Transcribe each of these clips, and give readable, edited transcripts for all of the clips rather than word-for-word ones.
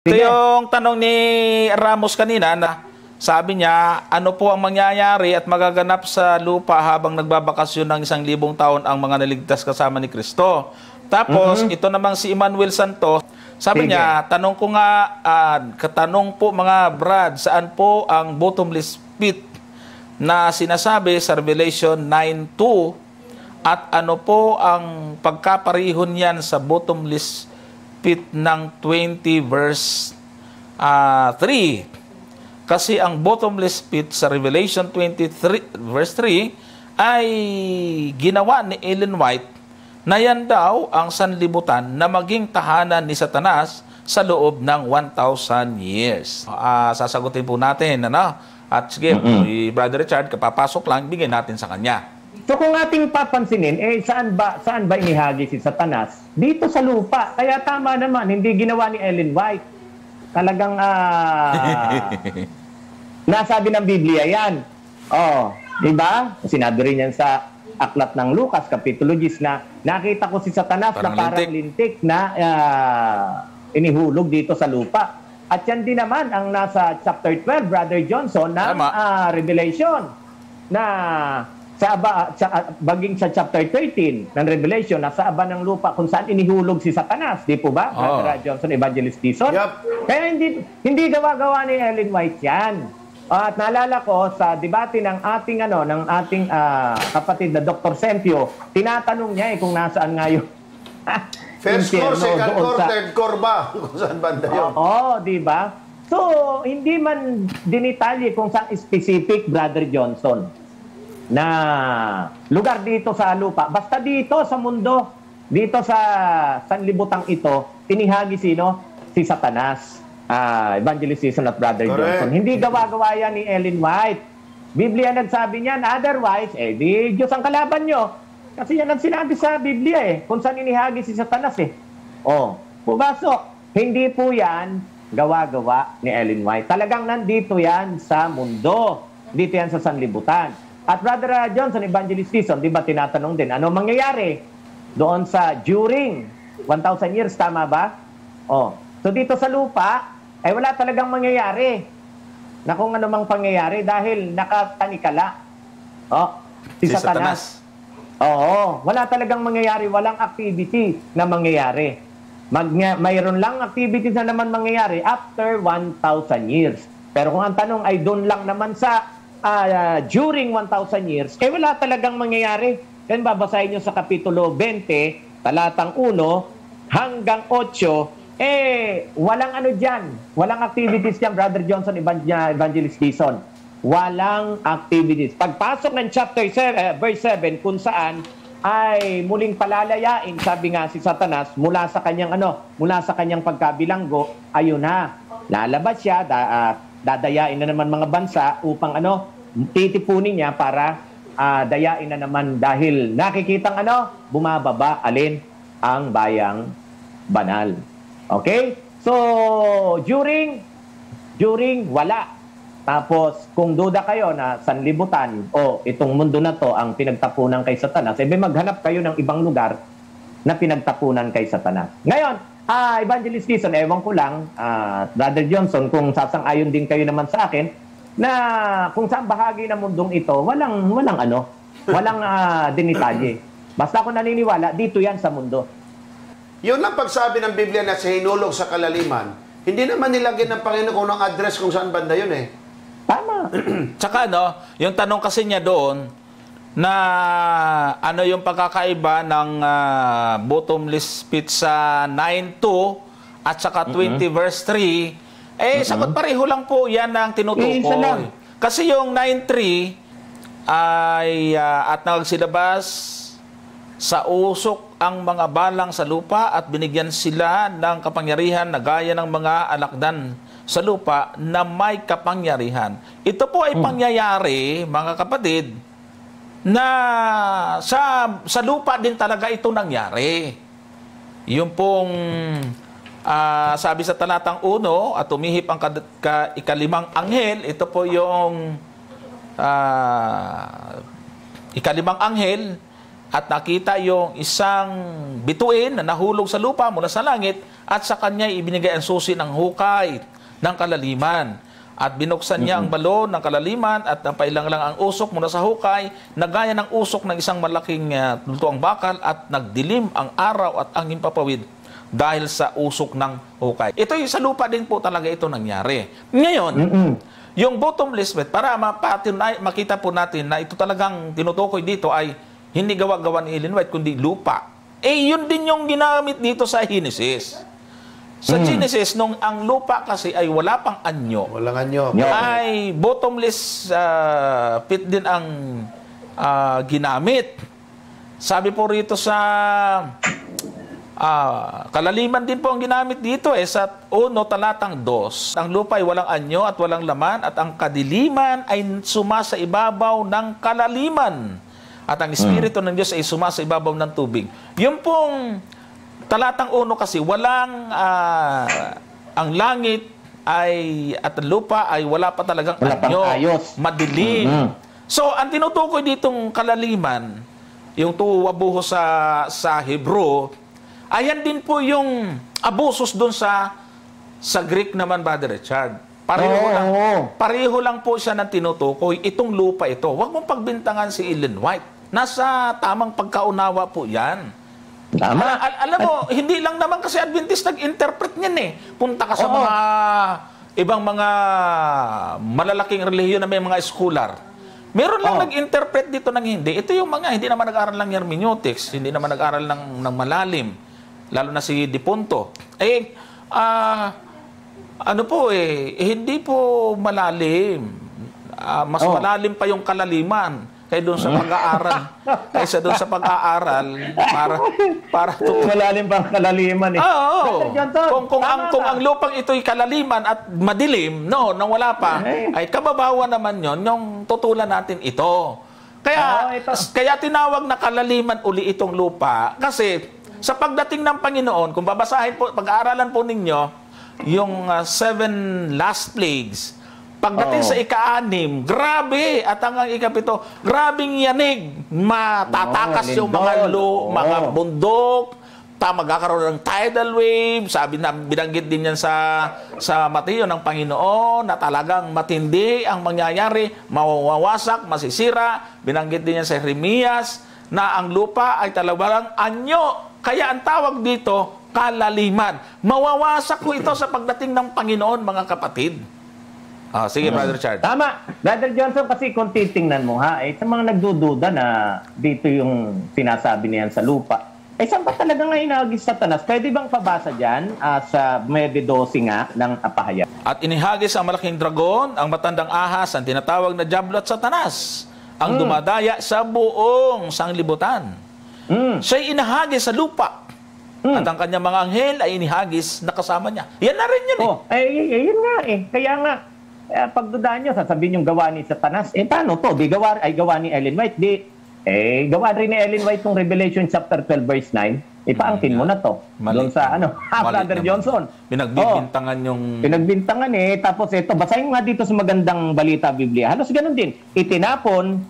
Ito Sige. yung tanong ni Ramos kanina na sabi niya, ano po ang mangyayari at magaganap sa lupa habang nagbabakasyon ng 1,000 taon ang mga naligtas kasama ni Kristo. Tapos, ito namang si Emmanuel Santos, sabi Sige. niya, tanong ko nga, katanong po mga Brad, saan po ang bottomless pit na sinasabi sa Revelation 9:2 at ano po ang pagkaparihon niyan sa bottomless pit ng 20 verse 3. Kasi ang bottomless pit sa Revelation 23 verse 3 ay ginawa ni Ellen White na yan daw ang sanlibutan na maging tahanan ni Satanas sa loob ng 1,000 years. Sasagutin po natin, ano? At sige, Brother Richard, kapapasok lang, bigyan natin sa kanya. So kung ating papansinin, saan ba inihagi si Satanas? Dito sa lupa. Kaya tama naman, hindi ginawa ni Ellen White. Talagang nasabi ng Biblia yan. Oh, di ba? Sinabi rin yan sa aklat ng Lucas, Kapitulo 10, na nakita ko si Satanas na parang lintik na inihulog dito sa lupa. At yan din naman ang nasa chapter 12, Brother Johnson, ng Revelation, na baging sa chapter 13 ng Revelation, nasa aba ng lupa kung saan inihulog si Satanas. Di po ba, Brother Johnson, Evangelist Dison? Yep. Kaya hindi gawa-gawa ni Ellen White yan. At naalala ko sa debate ng ating kapatid na Dr. Sempio, tinatanong niya kung nasaan nga yung first core, second core, third core ba? Kung saan banda yun? Oo, di ba? So, hindi man dinitalye kung saan specific, Brother Johnson, na lugar dito sa lupa. Basta dito sa mundo, dito sa sanlibutang ito, inihagi sino? Si Satanas. Evangelist Season at Brother Johnson. Hindi gawa-gawa yan ni Ellen White. Biblia nagsabi niyan, otherwise, di Diyos ang kalaban nyo. Kasi yan ang sinabi sa Biblia kung saan inihagi si Satanas pumasok. Hindi po yan gawa-gawa ni Ellen White. Talagang nandito yan sa mundo. Dito yan sa sanlibutan. At Brother Johnson, Evangelist Season, di ba tinatanong din, ano mangyayari doon sa during 1,000 years, tama ba? So dito sa lupa, wala talagang mangyayari na kung ano mang pangyayari dahil nakatanikala. Si Satanas. Wala talagang mangyayari, walang activity na mangyayari. Mayroon lang activities na naman mangyayari after 1,000 years. Pero kung ang tanong ay doon lang naman sa during 1,000 years, wala talagang mangyayari. Yan babasahin nyo sa Kapitulo 20, talatang 1 hanggang 8, walang ano dyan. Walang activities dyan, Brother Johnson, Evangelist Dison. Walang activities. Pagpasok ng chapter 7, verse 7, kung saan ay muling palalayain, sabi nga si Satanas, mula sa kanyang pagkabilanggo, ayun na, lalabas siya, dadayain na naman mga bansa upang titipunin niya para dayain na naman dahil nakikitang bumababa, alin? Ang bayang banal. Okay? So, during, wala. Tapos, kung duda kayo na sanlibutan o itong mundo na to ang pinagtapunan kay Satanas, maghanap kayo ng ibang lugar na pinagtapunan kay Satanas. Ngayon, Evangelist Dison, ewan ko lang, Brother Johnson, kung sasang-ayon din kayo naman sa akin, na kung saan bahagi ng mundong ito, walang dinitalye. Basta ako naniniwala, dito yan sa mundo. Yun ang pagsabi ng Biblia na sa hinulog sa kalaliman, hindi naman nilagyan ng Panginoon ng address kung saan banda yun Tama. Tsaka yung tanong kasi niya doon, na ano yung pagkakaiba ng bottomless pit sa 9:2 at saka 20 verse 3, sagot pareho lang po yan ang tinutukoy. Kasi yung 9:3 ay at nagsilabas sa usok ang mga balang sa lupa at binigyan sila ng kapangyarihan na gaya ng mga alakdan sa lupa na may kapangyarihan. Ito po ay pangyayari, mga kapatid, na sa lupa din talaga ito nangyari. Yung pong sabi sa talatang 1 at umihip ang ikalimang anghel, ito po yung ikalimang anghel at nakita yung isang bituin na nahulog sa lupa mula sa langit at sa kanya ibinigay ang susi ng hukay ng kalaliman. At binuksan niya ang balon ng kalaliman at napailang lang ang usok mula sa hukay na gaya ng usok ng isang malaking lutuang bakal at nagdilim ang araw at ang himpapawid dahil sa usok ng hukay. Ito yung sa lupa din po talaga ito nangyari. Ngayon, yung bottomless pit, para makita po natin na ito talagang tinutukoy dito ay hindi gawa-gawa ni Ellen White kundi lupa. Yun din yung ginamit dito sa Genesis. Sa Genesis, nung ang lupa kasi ay wala pang anyo, Walang anyo. ay bottomless pit din ang ginamit. Sabi po rito sa kalaliman din po ang ginamit dito sa 1 talatang 2. Ang lupa ay walang anyo at walang laman at ang kadiliman ay sumasa ibabaw ng kalaliman. At ang Espiritu ng Diyos ay sumasa ibabaw ng tubig. Yung pong talatang 1 kasi walang ang langit ay at ang lupa ay wala pa talagang anyo, madilim. So ang tinutukoy ditong kalaliman, yung tuwabuho sa Hebrew, ayan din po yung abusos doon sa Greek naman, Brother Richard. Pareho lang po siya ng tinutukoy. Itong lupa ito. Huwag mong pagbintangan si Ellen White. Nasa tamang pagkaunawa po yan. Tama. Alam mo, hindi lang naman kasi Adventist nag-interpret niyan Punta ka sa mga ibang mga malalaking relihiyon na may mga scholar. Meron lang nag-interpret dito ng hindi. Ito yung mga hindi naman nag-aral ng hermeneutics, hindi naman nag-aral ng malalim. Lalo na si Dipunto. Hindi po malalim. Mas malalim pa yung kalaliman kaysa doon sa pag-aaral. Kaysa doon sa pag-aaral para malalim pang kalaliman Kung ang lupang ito'y kalaliman at madilim, nang wala pa, ay kababawan naman yon yung tutulan natin ito. Kaya tinawag na kalaliman uli itong lupa kasi sa pagdating ng Panginoon, kung babasahin po, pag-aaralan po ninyo yung 7 last plagues, pagdating sa ika-6, grabe, at hanggang ika-7, grabing yanig, matatakas yung mga bundok, magkakaroon ng tidal wave, sabi na, binanggit din yan sa Mateo ng Panginoon, na talagang matindi ang mangyayari, mawawasak, masisira, binanggit din yan sa Jeremias, na ang lupa ay talagang anyo. Kaya ang tawag dito, kalaliman. Mawawasak ko ito sa pagdating ng Panginoon, mga kapatid. Sige, Brother Richard. Tama. Brother Johnson, kasi kung titingnan mo sa mga nagdududa na dito yung sinasabi niyan sa lupa, saan ba talaga nga inahagis Satanas? Pwede bang pabasa dyan sa Mede 12 nga ng pahayag? At inihagis ang malaking dragon, ang matandang ahas, ang tinatawag na Diablo at Satanas, ang dumadaya sa buong sanglibutan. Siya'y inahagis sa lupa. At ang kanyang mga anghel ay inihagis na kasama niya. Yan na rin yun yun nga Kaya nga, pagdudaan nyo, sasabihin yung gawa ni Satanas, paano to? Di gawa ni Ellen White. Gawa rin ni Ellen White yung Revelation chapter 12 verse 9. Ipaangkin mo na to. Doon sa Brother Johnson. Pinagbibintangan yung... Pinagbintangan Tapos ito, basahin nga dito sa magandang balita Biblia. Halos ganun din. Itinapon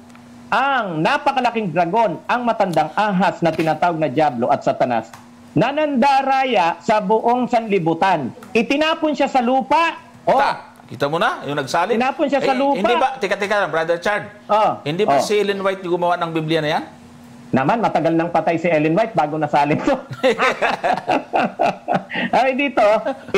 ang napakalaking dragon, ang matandang ahas na tinatawag na Diablo at Satanas, na nandaraya sa buong sanlibutan. Itinapon siya sa lupa. Kita mo na, yung nagsalin. Tinapon siya sa lupa. Hindi ba, tika, Brother Chard, hindi ba si Ellen White yung gumawa ng Biblia na yan? Naman, matagal nang patay si Ellen White bago nasalin to. Dito,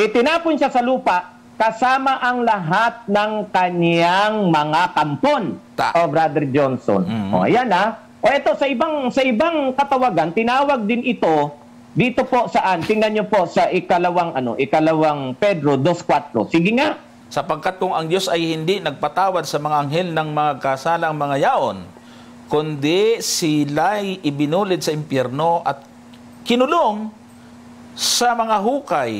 itinapon siya sa lupa kasama ang lahat ng kanyang mga kampon. Brother Johnson. Ayan ito, sa ibang katawagan, tinawag din ito dito po saan? Tingnan niyo po sa ikalawang Pedro 2:4. Sige nga. Sapagkat kung ang Diyos ay hindi nagpatawad sa mga anghel ng mga kasalang mga yaon, kundi sila'y ibinulid sa impyerno at kinulong sa mga hukay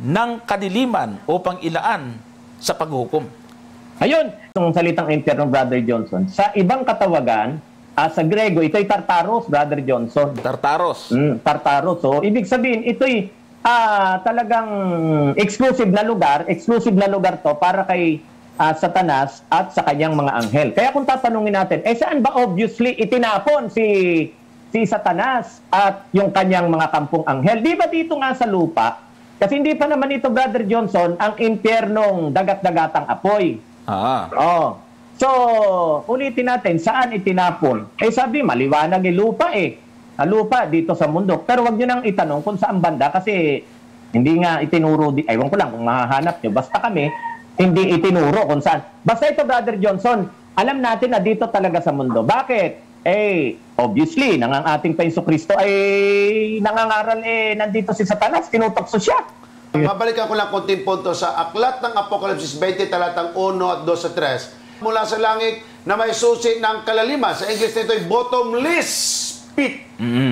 ng kadiliman upang ilaan sa paghukom. Ayun, itong salitang impyerno, Brother Johnson, sa ibang katawagan, sa Grego, ito'y Tartaros, Brother Johnson. Tartaros. Tartaros. So, ibig sabihin, ito'y talagang exclusive na lugar to para kay Satanas at sa kanyang mga anghel. Kaya kung tatanungin natin, saan ba obviously itinapon si si Satanas at yung kanyang mga kampong anghel. Di ba dito nga sa lupa, kasi hindi pa naman ito, Brother Johnson, ang impyernong dagat-dagatang apoy. Oh. So, ulitin natin, saan itinapon? Sabi, maliwanag lupa Sa lupa, dito sa mundo. Pero wag nyo nang itanong kung saan banda kasi hindi nga itinuro, ewan ko lang kung mahahanap nyo. Basta kami, hindi itinuro kung saan. Basta ito, Brother Johnson, alam natin na dito talaga sa mundo. Bakit? Obviously, nang ang ating Paiso Kristo ay nangangaral nandito si Satanas, tinutokso siya. Mabalikan ko lang konting punto sa aklat ng Apokalipsis 20, talatang 1 at 2 sa 3. Mula sa langit na may susi ng kalaliman. Sa English nito ay bottomless pit.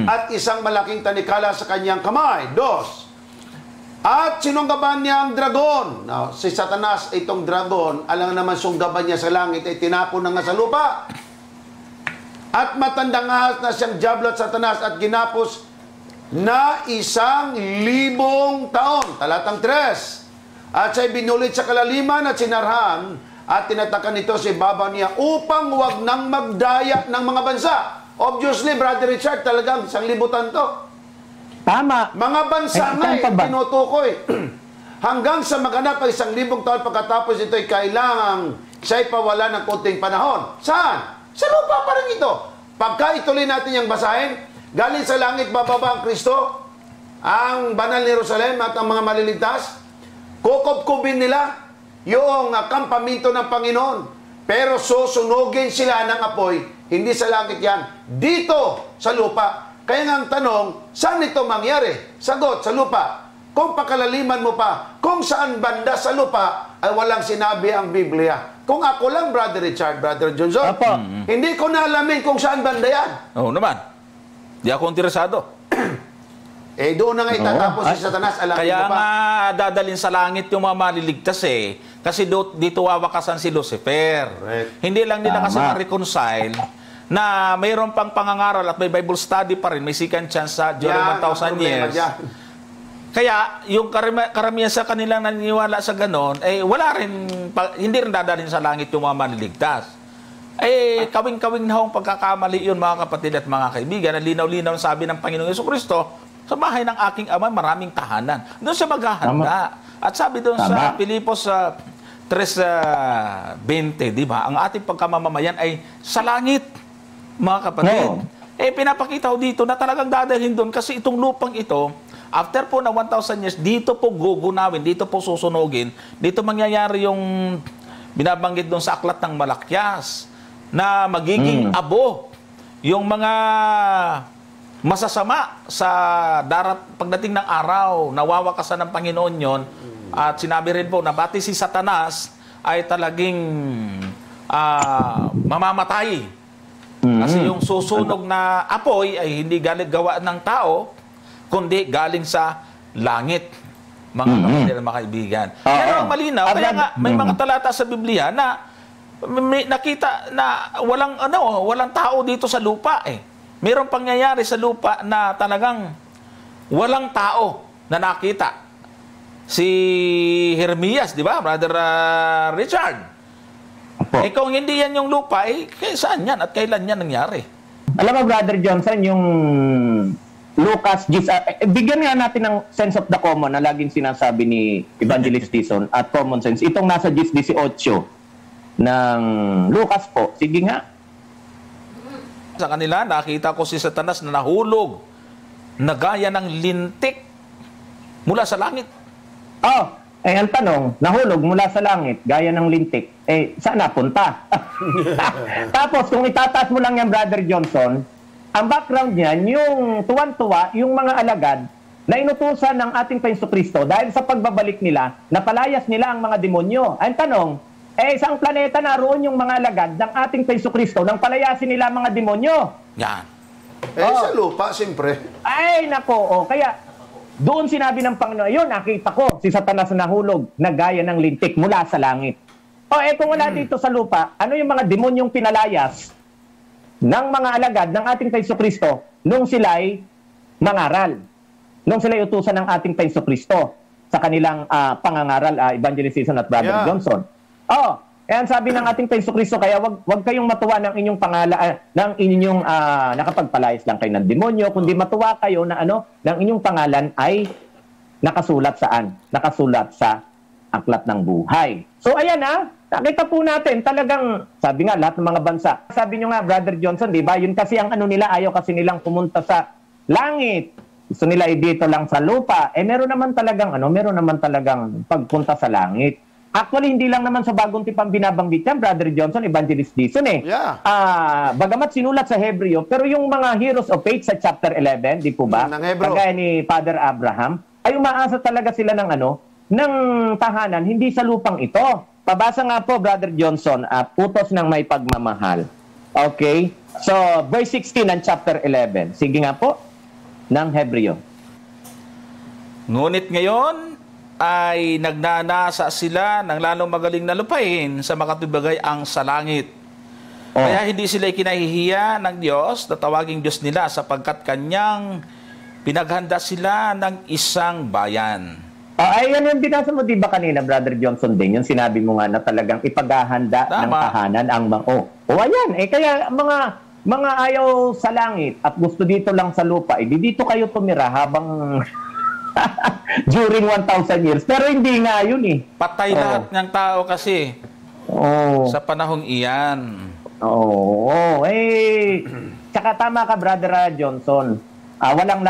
At isang malaking tanikala sa kanyang kamay. 2. At sinunggaban niya ang dragon. Now, si Satanas, itong dragon, alang naman sunggaban niya sa langit, ay tinapon na nga sa lupa. At matandang ahas na siyang diablo at Satanas at ginapos na 1,000 taon. Talatang 3. At siya'y binulit sa kalaliman at sinarhan at tinatakan nito sa ibabaw niya upang huwag nang magdaya ng mga bansa. Obviously, Brother Richard, talagang 1,000 to. Tama. Mga bansa nga tinutukoy. Hanggang sa maganap ay 1,000 taon pagkatapos ito ay kailangang siya'y pawala ng konting panahon. Saan? Sa lupa pa rin ito. Pagka ituloy natin yung basahin, galing sa langit bababa ang Kristo, ang banal ni Jerusalem at ang mga maliligtas, kukubkubin nila yung kampamento ng Panginoon. Pero susunugin sila ng apoy, hindi sa langit yan, dito sa lupa. Kaya nga ang tanong, saan ito mangyari? Sagot, sa lupa. Kung pakalaliman mo pa, kung saan banda sa lupa, ay walang sinabi ang Biblia. Kung ako lang, Brother Richard, Brother Johnson, hindi ko na alamin kung saan banda yan. Oo naman. Di ako interesado. Doon na nga itatapos si Satanas. Kaya nga dadalhin sa langit yung mga maliligtas Kasi dito wawakasan si Lucifer. Correct. Hindi lang nila kasi ma-reconcile na mayroon pang pangangaral at may Bible study pa rin, may second chance sa during 1,000 years. Kaya yung karamihan sa kanilang naniniwala sa ganon, wala rin, hindi rin dadalhin sa langit yung mga maliligtas. Kawing-kawing na hong pagkakamali yun, mga kapatid at mga kaibigan. Linaw-linaw ang sabi ng Panginoong Jesucristo, sa bahay ng aking ama, maraming tahanan. Doon siya maghahanda. At sabi doon sa Pilipos 3:20, di ba? Ang ating pagkamamamayan ay sa langit, mga kapatid. Pinapakita ko dito na talagang dadalhin doon kasi itong lupang ito, after po na 1,000 years, dito po gugunawin, dito po susunugin, dito mangyayari yung binabanggit doon sa aklat ng Malakyas na magiging abo yung mga masasama sa pagdating ng araw, nawawakasan ng Panginoon yon. At sinabi rin po na pati si Satanas ay talaging mamamatay. Kasi yung susunog na apoy ay hindi galing gawa ng tao, kundi galing sa langit, mga kapatid at mga kaibigan. Pero ang malinaw, kaya nga may mga talata sa Biblia na may nakita na walang tao dito sa lupa Mayroong pangyayari sa lupa na talagang walang tao na nakita. Si Jeremias, di ba, Brother Richard? Kung hindi yan yung lupa, saan yan at kailan yan nangyari? Alam mo, Brother Johnson, yung Lucas, bigyan nga natin ng sense of the common na laging sinasabi ni Evangelist Dizon at common sense. Itong nasa 18 ng Lucas po. Sige nga. Sa kanila, nakita ko si Satanas na nahulog na gaya ng lintik mula sa langit. Ang tanong, nahulog mula sa langit, gaya ng lintik, saan napunta? Tapos, kung itataas mo lang yan, Brother Johnson, ang background niyan, yung tuwan-tuwa, yung mga alagad na inutusan ng ating Panginoon Kristo dahil sa pagbabalik nila, napalayas nila ang mga demonyo. Ang tanong, isang planeta naroon yung mga alagad ng ating Panginoon Kristo nang palayasin nila mga demonyo. Yan. Sa lupa, siyempre. Ay, nako. Kaya, doon sinabi ng Panginoon, yun, nakita ko si Satanas na nahulog na gaya ng lintik mula sa langit. Kung wala dito sa lupa, ano yung mga demonyong pinalayas ng mga alagad ng ating Panginoon Kristo nung sila'y mangaral? Nung sila'y utusan ng ating Panginoon Kristo sa kanilang pangangaral, Evangelist Dizon at Brother Johnson. Kaya sabi ng ating Kristo, kaya wag kayong matuwa ng inyong pangalan, ng inyong nakapagpalayas lang kayo ng demonyo, kundi matuwa kayo na ng inyong pangalan ay nakasulat saan? Nakasulat sa aklat ng buhay. So ayan nakita po natin talagang, sabi nga lahat ng mga bansa. Sabi nyo nga, Brother Johnson, di ba? Yun kasi ang nila, ayaw kasi nilang pumunta sa langit. Gusto nila dito lang sa lupa. Meron naman talagang pagpunta sa langit. Actually, hindi lang naman sa bagong tipang binabanggit yan, Brother Johnson, Evangelist Dison Yeah. Bagamat sinulat sa Hebreo, pero yung mga heroes of faith sa chapter 11, di po ba? Ng Hebreo. Kagaya ni Father Abraham, ay umaasa talaga sila ng ng tahanan, hindi sa lupang ito. Pabasa nga po, Brother Johnson, utos ng may pagmamahal. Okay? So, verse 16 ng chapter 11. Sige nga po. Ng Hebreo. Ngunit ngayon ay nagnanasa sila ng lalong magaling na lupain sa makatibagay ang sa langit. Kaya hindi sila ikinahihiya ng Diyos na tawaging Diyos nila sapagkat kanyang pinaghanda sila ng isang bayan. Ayan yung binasa mo, di ba kanina, Brother Johnson din, yung sinabi mo nga na talagang ipaghahanda ng tahanan ang mga... ayan. Kaya mga ayaw sa langit at gusto dito lang sa lupa, dito kayo tumira habang during 1,000 years. Pero hindi nga yun Patay lahat ng tao kasi sa panahong iyan. Tsaka tama ka, Brother Johnson. Walang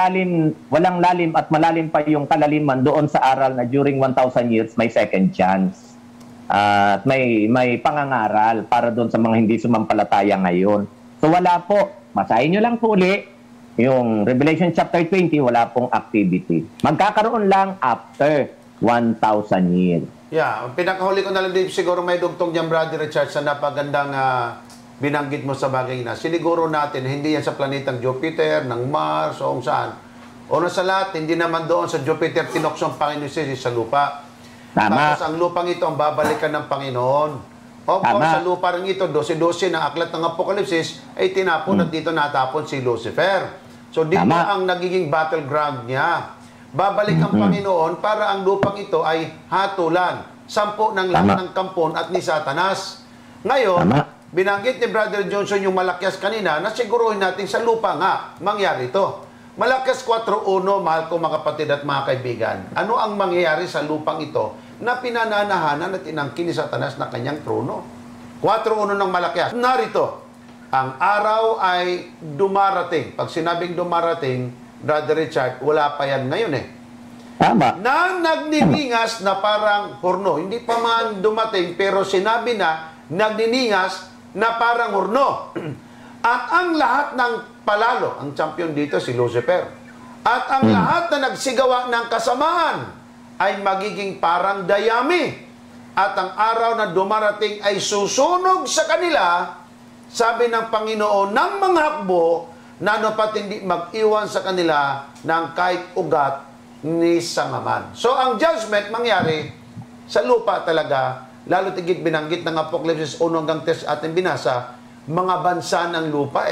lalim at malalim pa yung kalaliman doon sa aral na during 1,000 years may second chance. At may pangangaral para doon sa mga hindi sumampalataya ngayon. So wala po. Masahin nyo lang po uli. Yung Revelation chapter 20, wala pong activity. Magkakaroon lang after 1,000 years. Yeah, pinakahuli ko na lang din siguro may dugtong dyan, Brother Richard, sa napagandang binanggit mo sa bagay na. Siniguro natin, hindi yan sa planetang Jupiter, ng Mars, o kung saan. Una sa lahat, hindi naman doon sa Jupiter tinoksong Panginoon Jesus sa lupa. Tama. Tapos ang lupang ito ang babalikan ng Panginoon. O sa lupa rin ito, 12-12 ng aklat ng Apokalipsis, ay tinapon at dito natapon si Lucifer. So dito ang nagiging battleground niya. Babalik ang Panginoon para ang lupang ito ay hatulan. 10 ng lahat ng kampon at ni Satanas. Ngayon, binanggit ni Brother Johnson yung Malakias kanina na siguruhin natin sa lupa nga mangyari ito. Malakias 4.1, mahal ko mga kapatid at mga kaibigan. Ano ang mangyayari sa lupang ito na pinananahanan at inangkin ni Satanas na kanyang trono? 4.1 ng Malakias. Narito, ang araw ay dumarating. Pag sinabing dumarating, Brother Richard, wala pa yan ngayon Tama. Na nagniningas na parang horno. Hindi pa man dumating, pero sinabi na nagniningas na parang horno. At ang lahat ng palalo, ang champion dito si Lucifer. At ang lahat na nagsigawa ng kasamaan ay magiging parang dayami. At ang araw na dumarating ay susunog sa kanila, sabi ng Panginoon, ng mga hakbo, na pat hindi mag-iwan sa kanila ng kahit ugat ni sangaman. So, ang judgment mangyari sa lupa talaga, lalo tigit binanggit ng Apokalipsis 1 hanggang 3 ating binasa, mga bansa ng lupa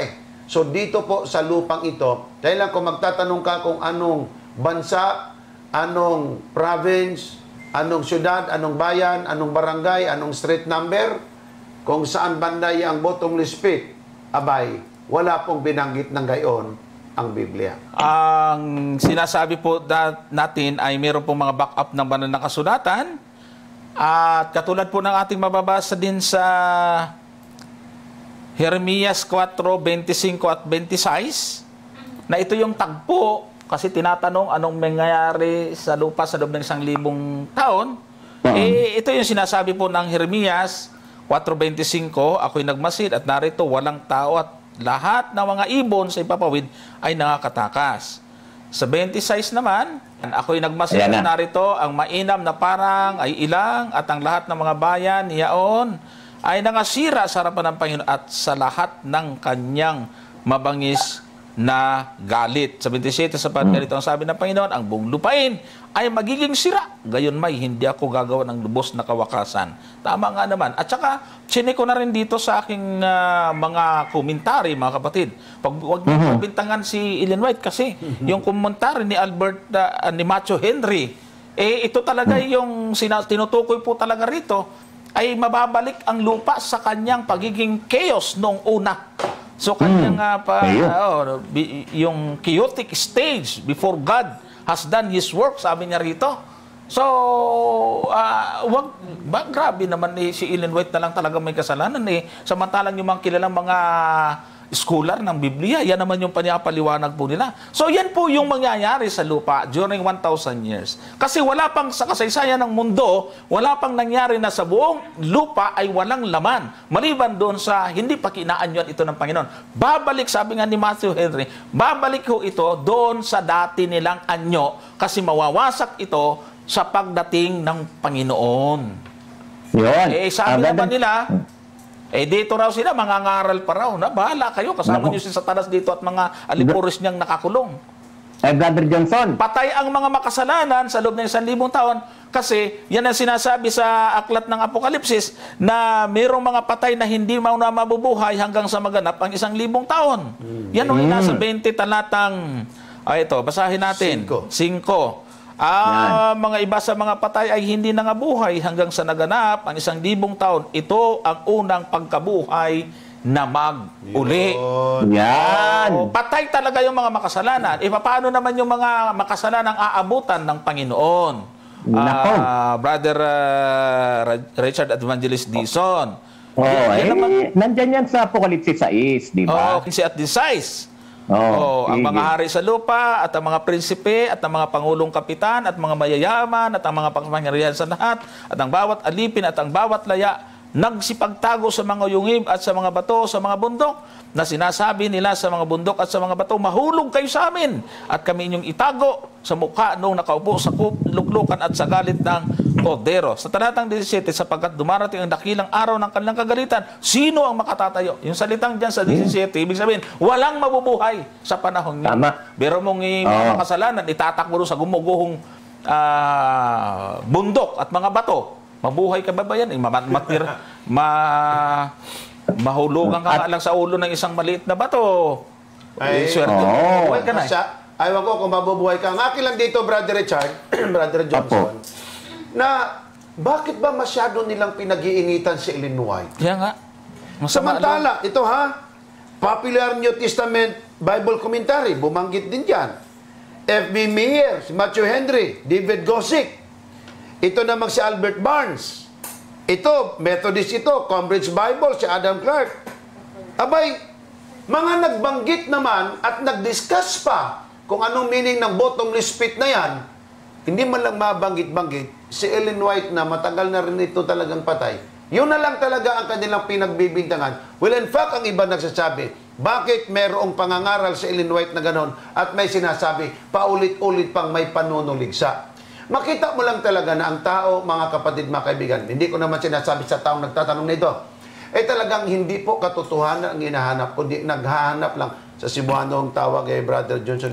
So, dito po sa lupang ito, kailan kung magtatanong ka kung anong bansa, anong province, anong syudad, anong bayan, anong barangay, anong street number, kung saan banday ang bottomless pit, abay, wala pong binanggit ng gayon ang Biblia. Ang sinasabi po natin ay meron pong mga backup ng banal na kasulatan. At katulad po ng ating mababasa din sa Jeremias 4:25 at 26, na ito yung tagpo, kasi tinatanong anong mangyayari sa lupa sa loob ng 1,000 taon. Ito yung sinasabi po ng Jeremias 4:25, ako'y nagmasid at narito walang tao at lahat ng mga ibon sa ipapawid ay nakakatakas. Sa 26 naman, ako'y nagmasid at narito ang mainam na parang ay ilang at ang lahat ng mga bayan niyaon ay nangasira sa harapan ng Panginoon at sa lahat ng kanyang mabangis na galit. Sa 27, sapat ganito ang sabi ng Panginoon, ang buong lupain ay magiging sira. Gayon may, hindi ako gagawa ng lubos na kawakasan. Tama nga naman. At saka, chinek ko na rin dito sa aking mga komentary, mga kapatid. Huwag niyo pabintangan si Ellen White kasi yung komentary ni Macho Henry, ito talaga yung tinutukoy po talaga rito. ay mababalik ang lupa sa kanyang pagiging chaos noong una. So kanyang yung chaotic stage before God has done His work, sabi niya rito. So, grabe naman si Ellen White na lang talaga may kasalanan samantalang yung mga kilalang mga scholar ng Biblia, yan naman yung panyapaliwanag po nila. So, yan po yung mangyayari sa lupa during 1,000 years. Kasi wala pang sa kasaysayan ng mundo, wala pang nangyari na sa buong lupa ay walang laman. Maliban doon sa hindi pa kinaanyon ito ng Panginoon. Babalik, sabi nga ni Matthew Henry, babalik ho ito doon sa dati nilang anyo kasi mawawasak ito sa pagdating ng Panginoon. Yun. Sabi naman nila, dito raw sila, mangangaral pa raw. Bahala kayo, kasama niyo si Satanas dito at mga alipuris niyang nakakulong. Brother Johnson. Patay ang mga makasalanan sa loob ng 1,000 taon kasi yan ang sinasabi sa aklat ng Apokalipsis na mayroong mga patay na hindi na mabubuhay hanggang sa maganap ang 1,000 taon. Yan ang nasa 20 talatang, ito, basahin natin. 5. Mga iba sa mga patay ay hindi nangabuhay hanggang sa naganap ang 1,000 taon. Ito ang unang pagkabuhay na mag-uli. Yan. Patay talaga yung mga makasalanan. Paano naman yung mga makasalanang aabutan ng Panginoon? Brother Richard Evangelist Dizon. Nandyan yan sa Apokalipsis 6, di ba? 15 at 16. Ang mga hari sa lupa at ang mga prinsipe at ang mga pangulong kapitan at mga mayayaman at ang mga pangpangyarihan sa lahat at ang bawat alipin at ang bawat laya nagsipagtago sa mga yungib at sa mga bato sa mga bundok na sinasabi nila sa mga bundok at sa mga bato, mahulog kayo sa amin at kami inyong itago sa mukha nung nakaupo sa luklukan at sa galit ng Kordero. Sa talatang 17, sapagkat dumarating ang dakilang araw ng kanilang kagalitan, sino ang makatatayo? Yung salitang dyan sa 17, ibig sabihin, walang mabubuhay sa panahon niyo. Pero mong mga kasalanan, itatakbo sa gumuguhong bundok at mga bato. Mabuhay ka ba yan? Mahulugan ka nga lang sa ulo ng isang maliit na bato. Swerte mo. Mabuhay ka na. Ayaw ko kung mabubuhay ka. Ang akin lang dito, Brother Richard, Brother Johnson, na bakit ba masyado nilang pinag-iinitan si Ellen White? Kaya nga. Samantala, ito Popular New Testament Bible Commentary, bumanggit din dyan. F.B. Meyer, si Matthew Henry, David Gossick. Ito namang si Albert Barnes. Ito, Methodist ito, Cambridge Bible, si Adam Clark. Abay, mga nagbanggit naman at nag-discuss pa kung anong meaning ng bottomless pit na yan, hindi man lang mabanggit-banggit, si Ellen White na matagal na rin ito talagang patay. Yun na lang talaga ang kanilang pinagbibintangan. Well, in fact, ang iba nagsasabi, bakit merong pangangaral si Ellen White na ganon at may sinasabi, paulit-ulit pang may panunuligsa. Makita mo lang talaga na ang tao, mga kapatid, mga kaibigan, hindi ko naman sinasabi sa taong nagtatanong nito, talagang hindi po katotohanan ang hinahanap, kundi naghahanap lang sa Cebuano ang tawag Brother Johnson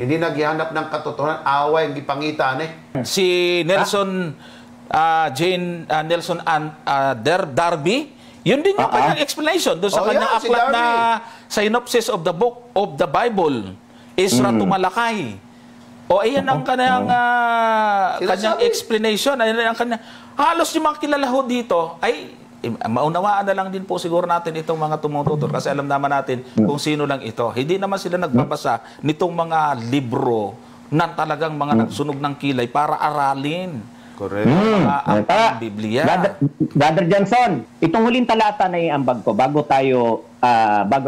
hindi naghahanap ng katotohanan, away, ang ipangitan Si Nelson Nelson Darby, yun din yung kanyang explanation doon sa kanyang aklat na Synopsis of the Book of the Bible, Ezra Tumalakay. Ayan ang kanyang explanation. Ayan ang kanyang, halos yung mga kilala ho dito ay maunawaan na lang din po siguro natin itong mga tumututor kasi alam naman natin kung sino lang ito. Hindi naman sila nagbabasa nitong mga libro na talagang mga nagsunog ng kilay para aralin. Correct. Ang Biblia. Brother Johnson, itong huling talata na iambag ko bago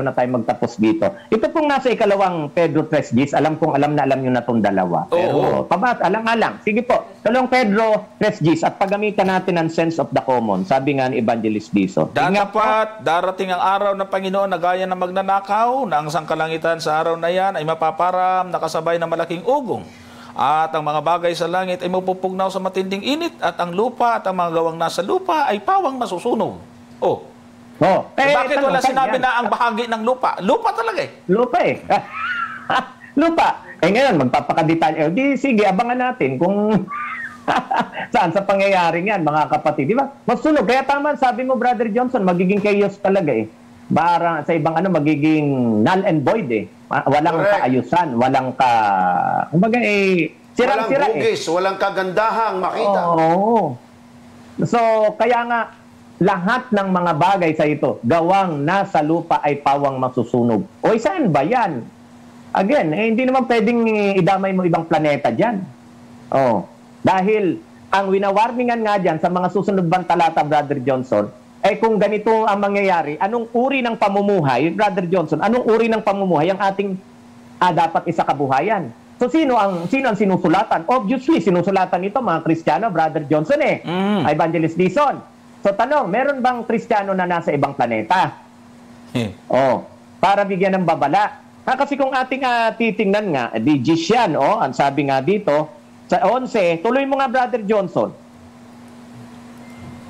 na tayo magtapos dito. Ito pong nasa ikalawang Pedro 3:10, alam na alam nyo na itong dalawa. Pero alang-alang. Sige po, ikalawang Pedro 3:10 at paggamitan natin ang sense of the common. Sabi nga ni Evangelist Dizon. Datapat, darating ang araw ng Panginoon na gaya ng magnanakaw, na ang sangkalangitan sa araw na yan ay mapaparam, nakasabay ng malaking ugong. At ang mga bagay sa langit ay mapupugnaw sa matinding init at ang lupa at ang mga gawang nasa lupa ay pawang masusunog. Bakit wala sinabi na ang bahagi ng lupa? Lupa talaga Lupa Lupa. Ngayon, magpapakadetalye. Sige, abangan natin kung saan sa pangyayaring yan, mga kapatid. Di ba? Masunog. Kaya tama, sabi mo, Brother Johnson, magiging chaos talaga Para sa ibang magiging null and void Walang kaayusan, walang kumbaga sirang-sira walang hugis, walang kagandahang makita. So, kaya nga, lahat ng mga bagay sa ito, gawang nasa lupa ay pawang masusunog. O saan ba yan? Again, hindi naman pwedeng idamay mo ibang planeta dyan. Oh, dahil ang winawarningan nga dyan sa mga susunod bang talata, Brother Johnson, kung ganito ang mangyayari, anong uri ng pamumuhay, Brother Johnson, anong uri ng pamumuhay ang ating dapat isakabuhayan? So sino ang sinusulatan? Obviously, sinusulatan ito mga Kristiyano, Brother Johnson Evangelist Dison. So tanong, meron bang Kristiyano na nasa ibang planeta? Para bigyan ng babala. Kasi kung ating titingnan nga, digis yan, ang sabi nga dito, sa 11, tuloy mo nga Brother Johnson.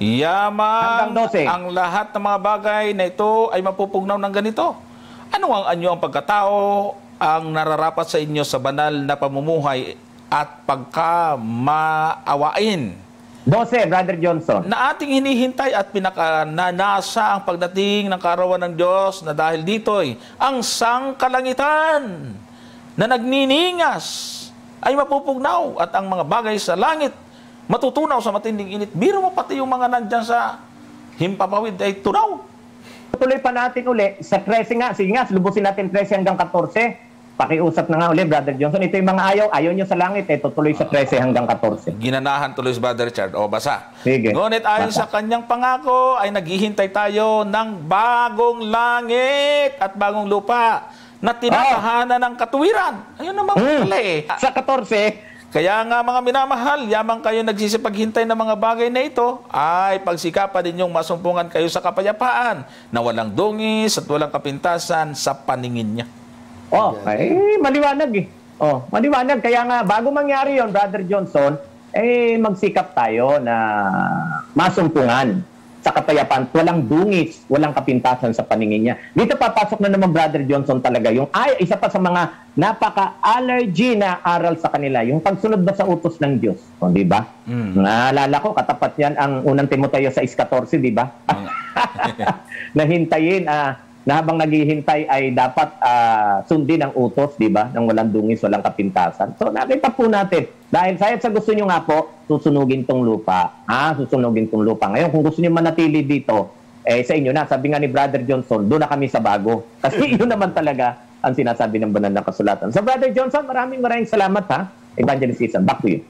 Yamang Hanggang 12. ang lahat ng mga bagay na ito ay mapupugnaw ng ganito. Ano ang anyo ang pagkatao ang nararapat sa inyo sa banal na pamumuhay at pagkamaawain? 12, Brother Johnson. Na ating hinihintay at pinakananasa ang pagdating ng kaarawan ng Diyos na dahil dito'y ang sangkalangitan na nagniningas ay mapupugnaw at ang mga bagay sa langit matutunaw sa matinding init. Biro mo pati yung mga nandyan sa himpapawid ay tunaw. Tuloy pa natin uli sa 13 nga. Sige nga, lubusin natin 13 hanggang 14. Pakiusap na nga uli, Brother Johnson. Ito yung mga ayaw nyo sa langit. Ito tuloy sa 13 hanggang 14. Ginanahan tuloy si Brother Richard. O, basa. Sige. Ngunit ayon sa kanyang pangako ay naghihintay tayo ng bagong langit at bagong lupa na tinatahanan ng katuwiran. Ayun naman pala Sa 14, Kaya nga mga minamahal, yamang kayo nagsisipaghintay ng mga bagay na ito, ay pagsikapan ninyong masumpungan kayo sa kapayapaan na walang dungis at walang kapintasan sa paningin niya. Maliwanag maliwanag. Kaya nga, bago mangyari yon, Brother Johnson, magsikap tayo na masumpungan sa kapayapaan. Walang dungis, walang kapintasan sa paningin niya. Dito papasok na naman, Brother Johnson, talaga yung isa pa sa mga napaka-allergy na aral sa kanila, yung pagsunod ba sa utos ng Diyos. Di ba? Naalala ko, katapat yan ang unang Timoteo 6:14, di ba? Nahintayin, na habang naghihintay ay dapat sundin ang utos, di ba? Nang walang dungis, walang kapintasan. So nakita po natin, dahil sa gusto nyo nga po, susunugin tong lupa. Susunugin tong lupa. Ngayon, kung gusto nyo manatili dito, sa inyo na, sabi nga ni Brother Johnson, doon na kami sa bago. Kasi yun naman talaga ang sinasabi ng banal na kasulatan. So Brother Johnson, maraming salamat Evangelist Ethan, back to you.